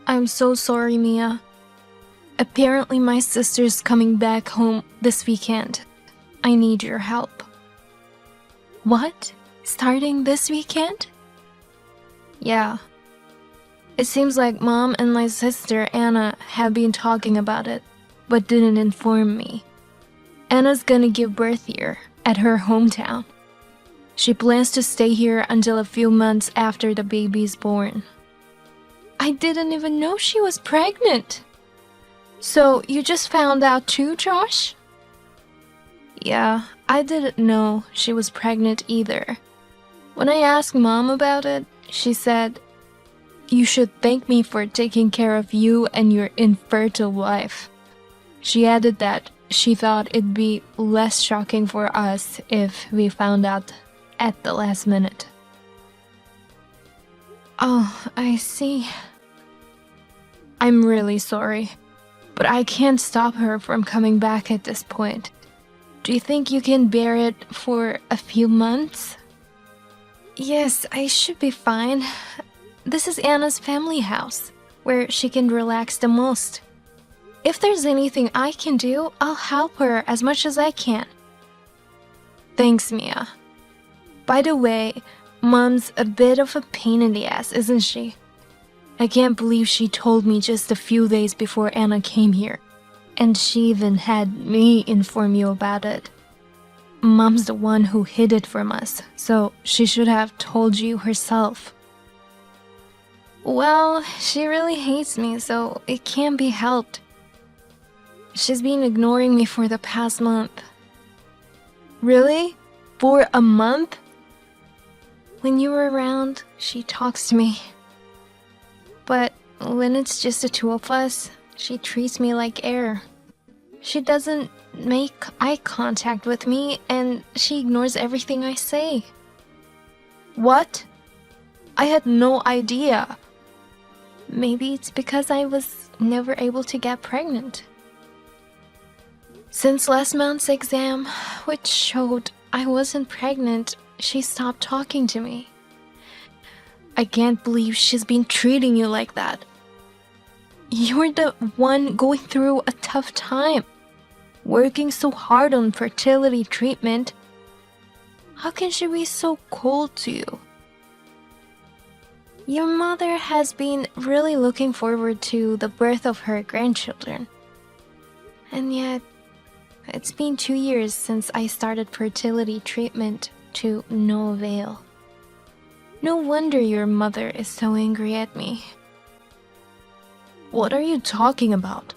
I'm so sorry, Mia. Apparently my sister's coming back home this weekend. I need your help. What? Starting this weekend? Yeah. It seems like Mom and my sister Anna have been talking about it, but didn't inform me. Anna's gonna give birth here, at her hometown. She plans to stay here until a few months after the baby's born. I didn't even know she was pregnant. So you just found out too, Josh? Yeah, I didn't know she was pregnant either. When I asked Mom about it, she said, "You should thank me for taking care of you and your infertile wife." She added that she thought it'd be less shocking for us if we found out at the last minute. Oh, I see. I'm really sorry, but I can't stop her from coming back at this point. Do you think you can bear it for a few months? Yes, I should be fine. This is Anna's family house, where she can relax the most. If there's anything I can do, I'll help her as much as I can. Thanks, Mia. By the way, Mom's a bit of a pain in the ass, isn't she? I can't believe she told me just a few days before Anna came here, and she even had me inform you about it. Mom's the one who hid it from us, so she should have told you herself. Well, she really hates me, so it can't be helped. She's been ignoring me for the past month. Really? For a month? When you were around, she talks to me. But when it's just the two of us, she treats me like air. She doesn't make eye contact with me, and she ignores everything I say. What? I had no idea. Maybe it's because I was never able to get pregnant. Since last month's exam, which showed I wasn't pregnant, she stopped talking to me. I can't believe she's been treating you like that. You're the one going through a tough time, working so hard on fertility treatment. How can she be so cold to you? Your mother has been really looking forward to the birth of her grandchildren. And yet, it's been 2 years since I started fertility treatment to no avail. No wonder your mother is so angry at me. What are you talking about?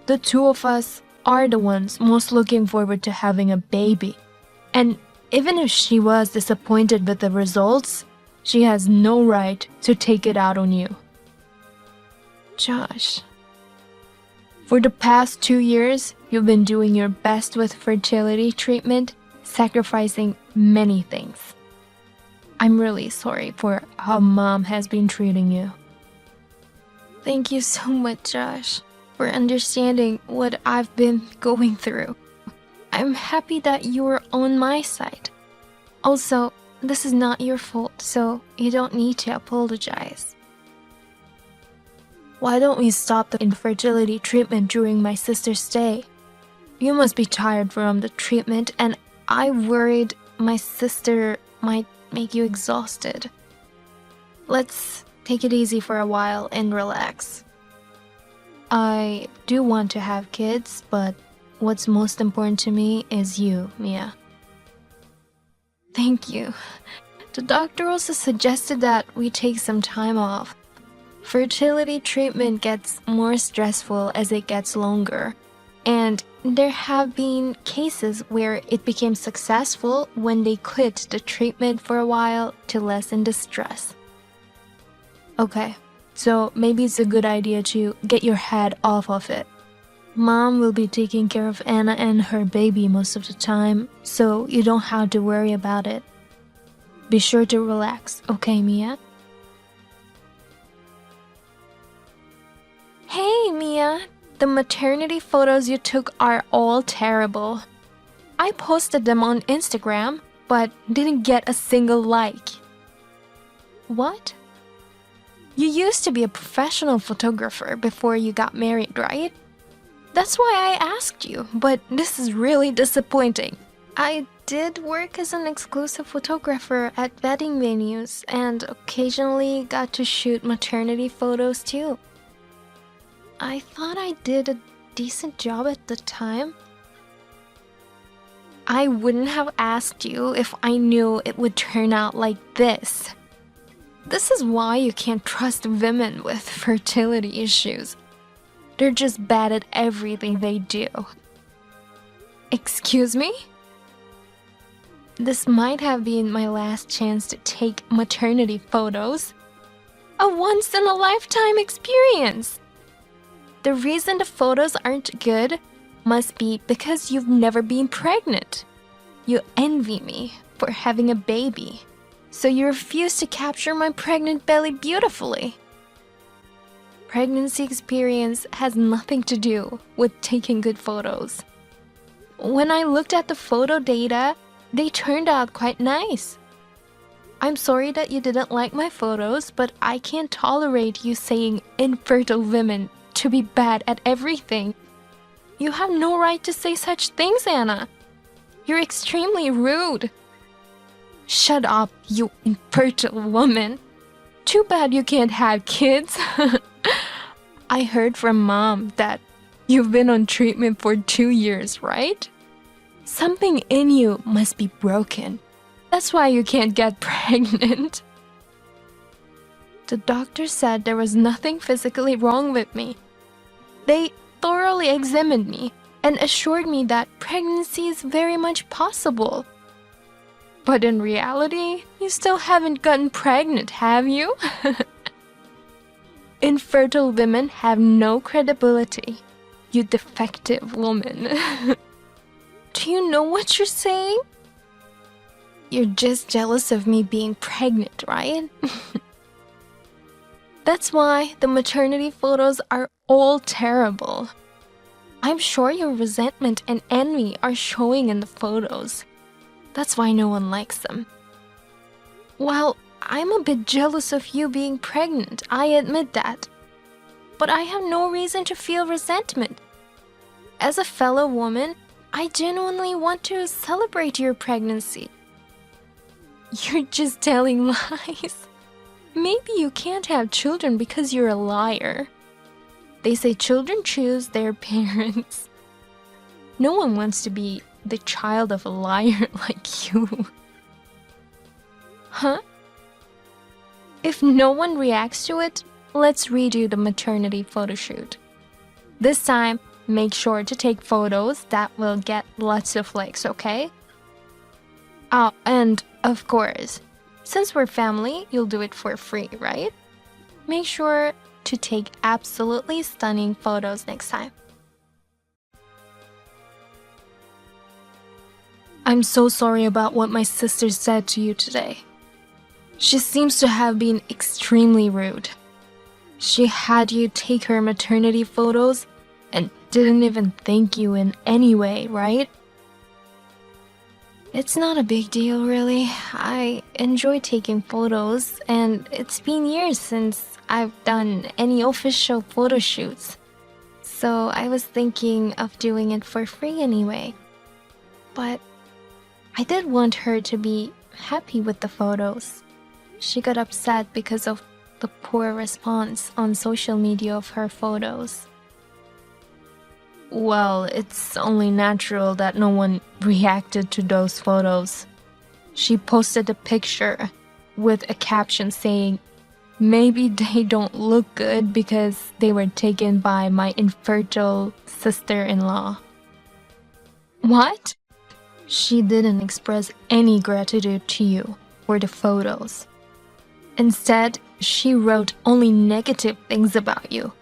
The two of us are the ones most looking forward to having a baby. And even if she was disappointed with the results, she has no right to take it out on you. Josh, for the past 2 years, you've been doing your best with fertility treatment, sacrificing many things. I'm really sorry for how Mom has been treating you. Thank you so much, Josh, for understanding what I've been going through. I'm happy that you're on my side. Also, this is not your fault, so you don't need to apologize. Why don't we stop the infertility treatment during my sister's stay? You must be tired from the treatment, and I worried my sister might make you exhausted. Let's take it easy for a while and relax. I do want to have kids, but what's most important to me is you, Mia. Thank you. The doctor also suggested that we take some time off. Fertility treatment gets more stressful as it gets longer, and there have been cases where it became successful when they quit the treatment for a while to lessen the stress. Okay, so maybe it's a good idea to get your head off of it. Mom will be taking care of Anna and her baby most of the time, so you don't have to worry about it. Be sure to relax, okay, Mia? Hey, Mia! The maternity photos you took are all terrible. I posted them on Instagram, but didn't get a single like. What? You used to be a professional photographer before you got married, right? That's why I asked you, but this is really disappointing. I did work as an exclusive photographer at wedding venues and occasionally got to shoot maternity photos too. I thought I did a decent job at the time. I wouldn't have asked you if I knew it would turn out like this. This is why you can't trust women with fertility issues. They're just bad at everything they do. Excuse me? This might have been my last chance to take maternity photos. A once-in-a-lifetime experience! The reason the photos aren't good must be because you've never been pregnant. You envy me for having a baby, so you refuse to capture my pregnant belly beautifully. Pregnancy experience has nothing to do with taking good photos. When I looked at the photo data, they turned out quite nice. I'm sorry that you didn't like my photos, but I can't tolerate you saying infertile women to be bad at everything. You have no right to say such things, Anna. You're extremely rude. Shut up, you infertile woman. Too bad you can't have kids. I heard from Mom that you've been on treatment for 2 years, right? Something in you must be broken. That's why you can't get pregnant. The doctor said there was nothing physically wrong with me. They thoroughly examined me and assured me that pregnancy is very much possible. But in reality, you still haven't gotten pregnant, have you? Infertile women have no credibility, you defective woman. Do you know what you're saying? You're just jealous of me being pregnant, right? That's why the maternity photos are all terrible. I'm sure your resentment and envy are showing in the photos. That's why no one likes them. Well, I'm a bit jealous of you being pregnant, I admit that. But I have no reason to feel resentment. As a fellow woman, I genuinely want to celebrate your pregnancy. You're just telling lies. Maybe you can't have children because you're a liar. They say children choose their parents. No one wants to be the child of a liar like you. Huh? If no one reacts to it, let's redo the maternity photo shoot. This time, make sure to take photos that will get lots of likes, okay? Oh, and of course, since we're family, you'll do it for free, right? Make sure to take absolutely stunning photos next time. I'm so sorry about what my sister said to you today. She seems to have been extremely rude. She had you take her maternity photos and didn't even thank you in any way, right? It's not a big deal, really. I enjoy taking photos, and it's been years since I've done any official photo shoots. So I was thinking of doing it for free anyway. But I did want her to be happy with the photos. She got upset because of the poor response on social media of her photos. Well, it's only natural that no one reacted to those photos. She posted a picture with a caption saying, "Maybe they don't look good because they were taken by my infertile sister-in-law." What? She didn't express any gratitude to you for the photos. Instead, she wrote only negative things about you.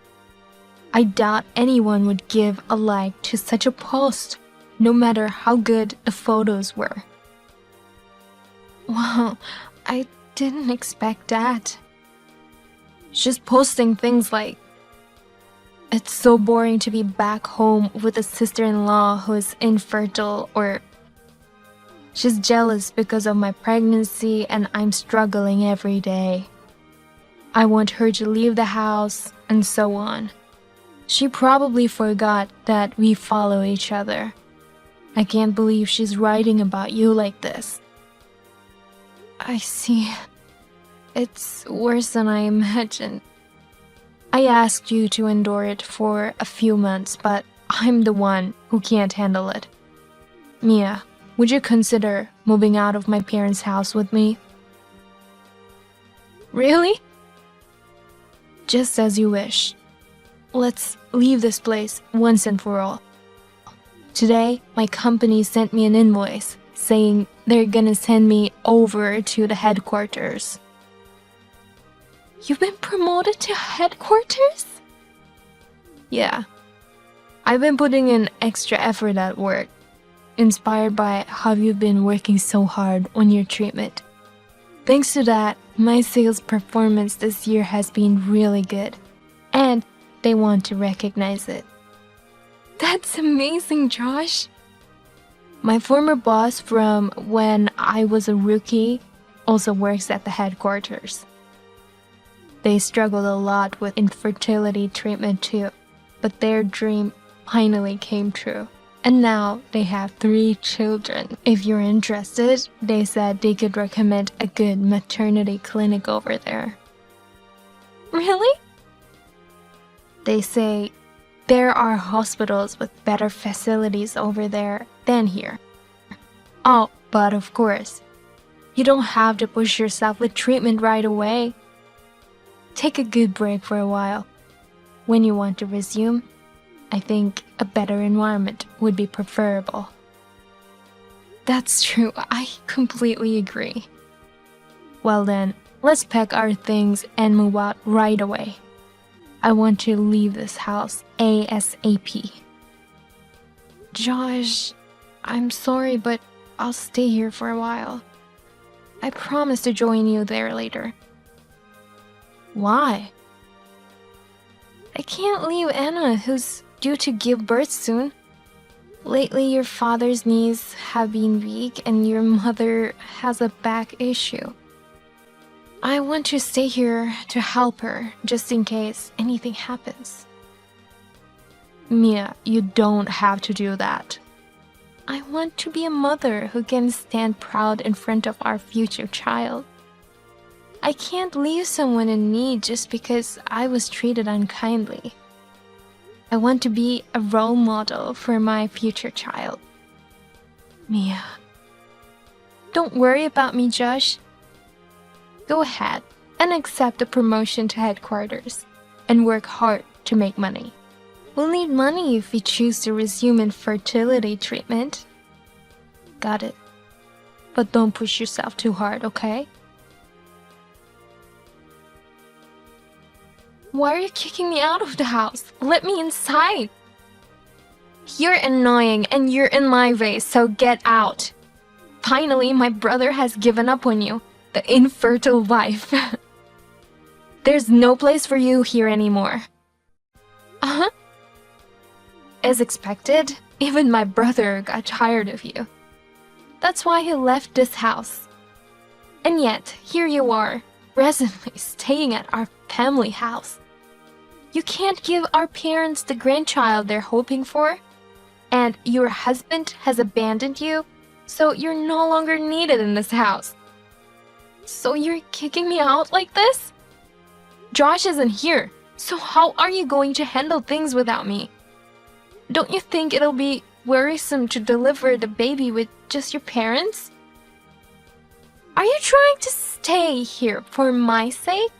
I doubt anyone would give a like to such a post, no matter how good the photos were. Wow, I didn't expect that. She's posting things like, "It's so boring to be back home with a sister-in-law who is infertile," or "She's jealous because of my pregnancy and I'm struggling every day." I want her to leave the house, and so on. She probably forgot that we follow each other. I can't believe she's writing about you like this. I see. It's worse than I imagined. I asked you to endure it for a few months, but I'm the one who can't handle it. Mia, would you consider moving out of my parents' house with me? Really? Just as you wish. Let's leave this place once and for all. Today, my company sent me an invoice saying they're gonna send me over to the headquarters. You've been promoted to headquarters? Yeah. I've been putting in extra effort at work, inspired by how you've been working so hard on your treatment. Thanks to that, my sales performance this year has been really good, and they want to recognize it. That's amazing, Josh. My former boss from when I was a rookie also works at the headquarters. They struggled a lot with infertility treatment too, but their dream finally came true. And now they have 3 children. If you're interested, they said they could recommend a good maternity clinic over there. Really? They say there are hospitals with better facilities over there than here. Oh, but of course, you don't have to push yourself with treatment right away. Take a good break for a while. When you want to resume, I think a better environment would be preferable. That's true, I completely agree. Well then, let's pack our things and move out right away. I want to leave this house ASAP. Josh, I'm sorry, but I'll stay here for a while. I promise to join you there later. Why? I can't leave Anna, who's due to give birth soon. Lately, your father's knees have been weak and your mother has a back issue. I want to stay here to help her, just in case anything happens. Mia, you don't have to do that. I want to be a mother who can stand proud in front of our future child. I can't leave someone in need just because I was treated unkindly. I want to be a role model for my future child. Mia. Don't worry about me, Josh. Go ahead and accept a promotion to headquarters and work hard to make money. We'll need money if we choose to resume infertility treatment. Got it. But don't push yourself too hard, okay? Why are you kicking me out of the house? Let me inside. You're annoying and you're in my way, so get out. Finally, my brother has given up on you, the infertile wife. There's no place for you here anymore. Uh-huh. As expected, even my brother got tired of you. That's why he left this house. And yet, here you are, presently staying at our family house. You can't give our parents the grandchild they're hoping for, and your husband has abandoned you, so you're no longer needed in this house. So you're kicking me out like this? Josh isn't here, so how are you going to handle things without me? Don't you think it'll be worrisome to deliver the baby with just your parents? Are you trying to stay here for my sake?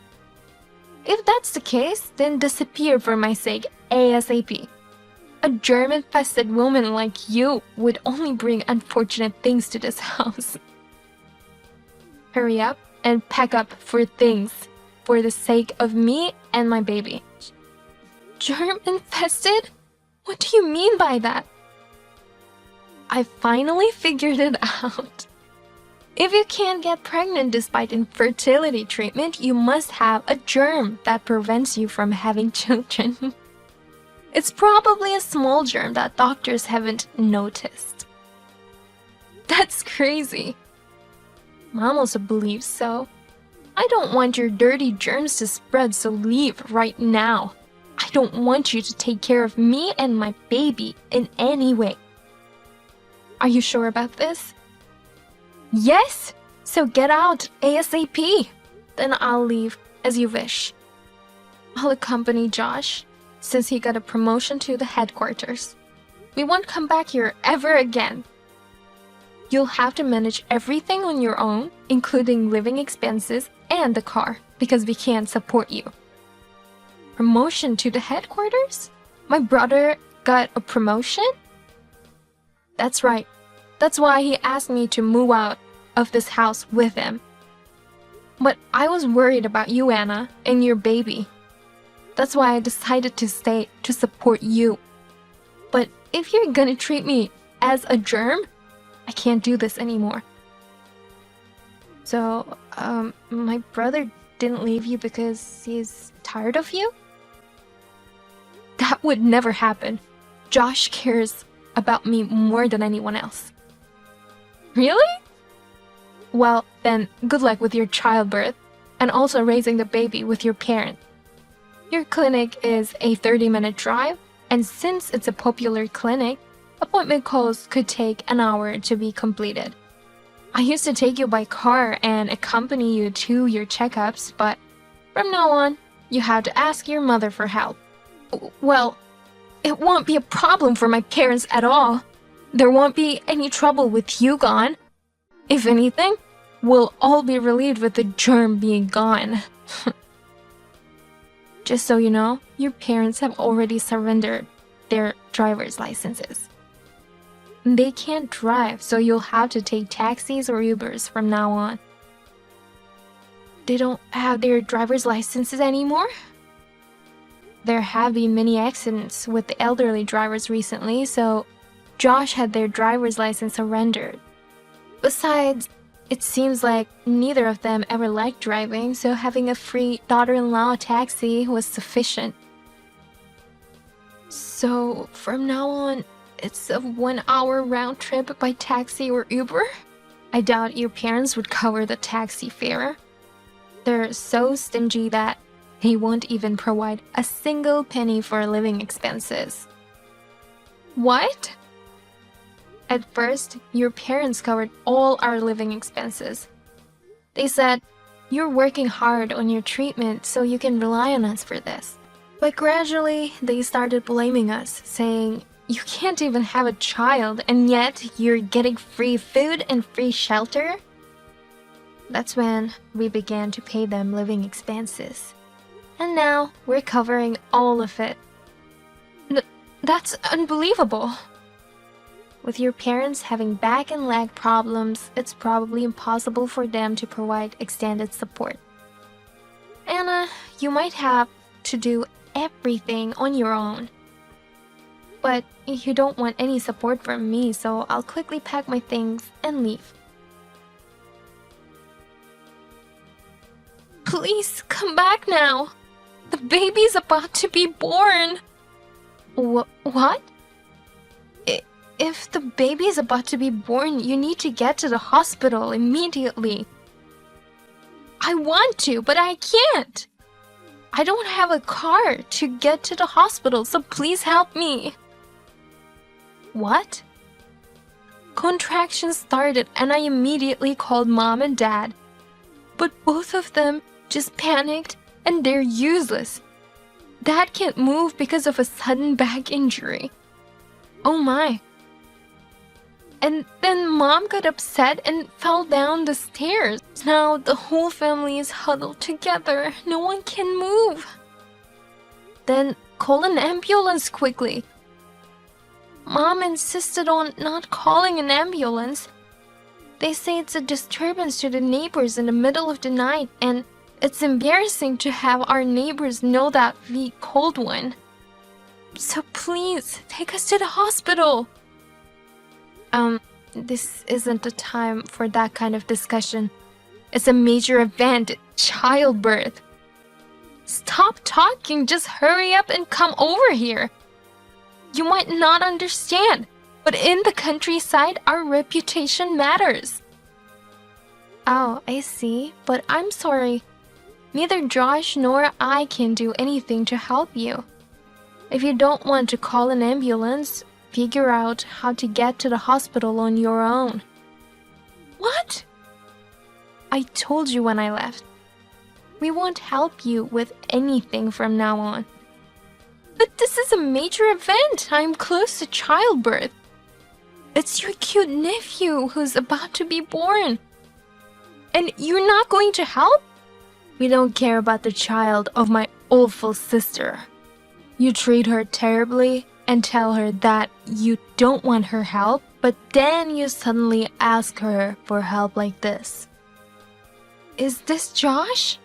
If that's the case, then disappear for my sake ASAP. A germ-infested woman like you would only bring unfortunate things to this house. Hurry up and pack up for things for the sake of me and my baby. Germ-infested? What do you mean by that? I finally figured it out. If you can't get pregnant despite infertility treatment, you must have a germ that prevents you from having children. It's probably a small germ that doctors haven't noticed. That's crazy. Mom also believes so. I don't want your dirty germs to spread, so leave right now. I don't want you to take care of me and my baby in any way. Are you sure about this? Yes! So get out ASAP. Then I'll leave as you wish. I'll accompany Josh, since he got a promotion to the headquarters. We won't come back here ever again. You'll have to manage everything on your own, including living expenses and the car, because we can't support you. Promotion to the headquarters? My brother got a promotion? That's right. That's why he asked me to move out of this house with him. But I was worried about you, Anna, and your baby. That's why I decided to stay to support you. But if you're gonna treat me as a germ, I can't do this anymore. So, my brother didn't leave you because he's tired of you? That would never happen. Josh cares about me more than anyone else. Really? Well, then good luck with your childbirth and also raising the baby with your parents. Your clinic is a 30-minute drive, and since it's a popular clinic, appointment calls could take an hour to be completed. I used to take you by car and accompany you to your checkups, but from now on, you have to ask your mother for help. Well, it won't be a problem for my parents at all. There won't be any trouble with you gone. If anything, we'll all be relieved with the germ being gone. Just so you know, your parents have already surrendered their driver's licenses. They can't drive, so you'll have to take taxis or Ubers from now on. They don't have their driver's licenses anymore? There have been many accidents with the elderly drivers recently, so Josh had their driver's license surrendered. Besides, it seems like neither of them ever liked driving, so having a free daughter-in-law taxi was sufficient. So, from now on, it's a 1-hour round trip by taxi or Uber? I doubt your parents would cover the taxi fare. They're so stingy that they won't even provide a single penny for living expenses. What? At first, your parents covered all our living expenses. They said, "You're working hard on your treatment, so you can rely on us for this." But gradually, they started blaming us, saying, "You can't even have a child, and yet you're getting free food and free shelter?" That's when we began to pay them living expenses. And now, we're covering all of it. That's unbelievable. With your parents having back and leg problems, it's probably impossible for them to provide extended support. Anna, you might have to do everything on your own. But you don't want any support from me, so I'll quickly pack my things and leave. Please come back now. The baby's about to be born. What? If the baby is about to be born, you need to get to the hospital immediately. I want to, but I can't. I don't have a car to get to the hospital, so please help me. What? Contractions started and I immediately called mom and dad. But both of them just panicked and they're useless. Dad can't move because of a sudden back injury. Oh my. And then mom got upset and fell down the stairs. Now the whole family is huddled together. No one can move. Then call an ambulance quickly. Mom insisted on not calling an ambulance. They say it's a disturbance to the neighbors in the middle of the night, and it's embarrassing to have our neighbors know that we called one. So please, take us to the hospital. This isn't the time for that kind of discussion. It's a major event, childbirth. Stop talking, just hurry up and come over here. You might not understand, but in the countryside, our reputation matters. Oh, I see, but I'm sorry. Neither Josh nor I can do anything to help you. If you don't want to call an ambulance, figure out how to get to the hospital on your own. What? I told you when I left. We won't help you with anything from now on. But this is a major event. I'm close to childbirth. It's your cute nephew who's about to be born. And you're not going to help? We don't care about the child of my awful sister. You treat her terribly and tell her that you don't want her help, but then you suddenly ask her for help like this. Is this Josh?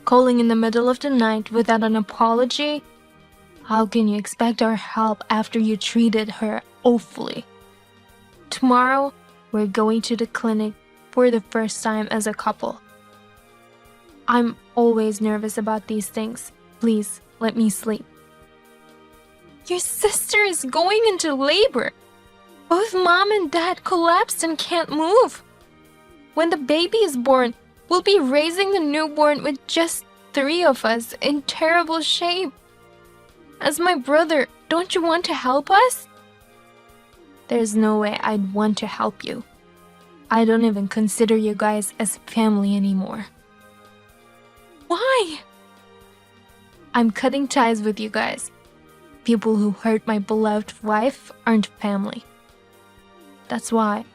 Calling in the middle of the night without an apology? How can you expect our help after you treated her awfully? Tomorrow, we're going to the clinic for the first time as a couple. I'm always nervous about these things. Please, let me sleep. Your sister is going into labor. Both mom and dad collapsed and can't move. When the baby is born, we'll be raising the newborn with just 3 of us in terrible shape. As my brother, don't you want to help us? There's no way I'd want to help you. I don't even consider you guys as family anymore. Why? I'm cutting ties with you guys. People who hurt my beloved wife aren't family. That's why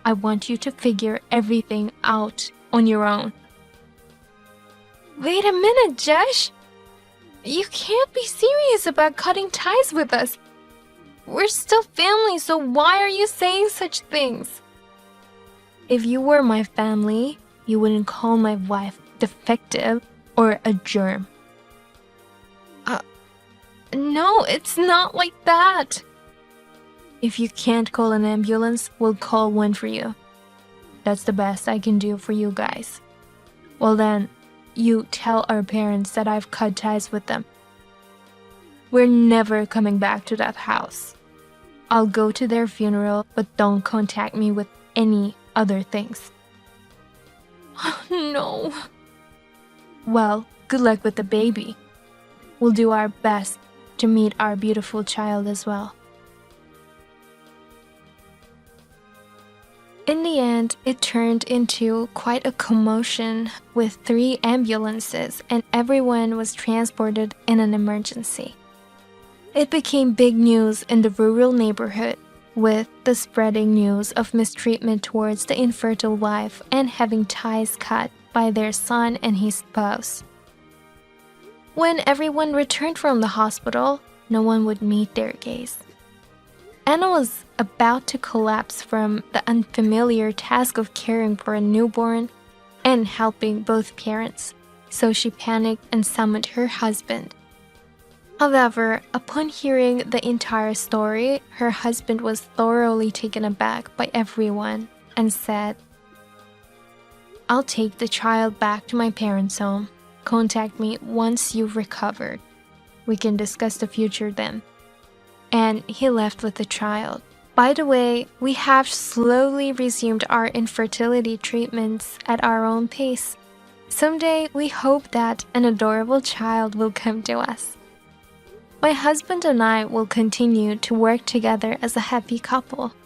I want you to figure everything out on your own. Wait a minute, Josh. You can't be serious about cutting ties with us. We're still family, so why are you saying such things? If you were my family, you wouldn't call my wife defective or a germ. No, it's not like that. If you can't call an ambulance, we'll call one for you. That's the best I can do for you guys. Well then, you tell our parents that I've cut ties with them. We're never coming back to that house. I'll go to their funeral, but don't contact me with any other things. Oh, no. Well, good luck with the baby. We'll do our best to meet our beautiful child as well. In the end, it turned into quite a commotion with 3 ambulances and everyone was transported in an emergency. It became big news in the rural neighborhood with the spreading news of mistreatment towards the infertile wife and having ties cut by their son and his spouse. When everyone returned from the hospital, no one would meet their gaze. Anna was about to collapse from the unfamiliar task of caring for a newborn and helping both parents, so she panicked and summoned her husband. However, upon hearing the entire story, her husband was thoroughly taken aback by everyone and said, "I'll take the child back to my parents' home. Contact me once you've recovered. We can discuss the future then." And he left with the child. By the way, we have slowly resumed our infertility treatments at our own pace. Someday, we hope that an adorable child will come to us. My husband and I will continue to work together as a happy couple.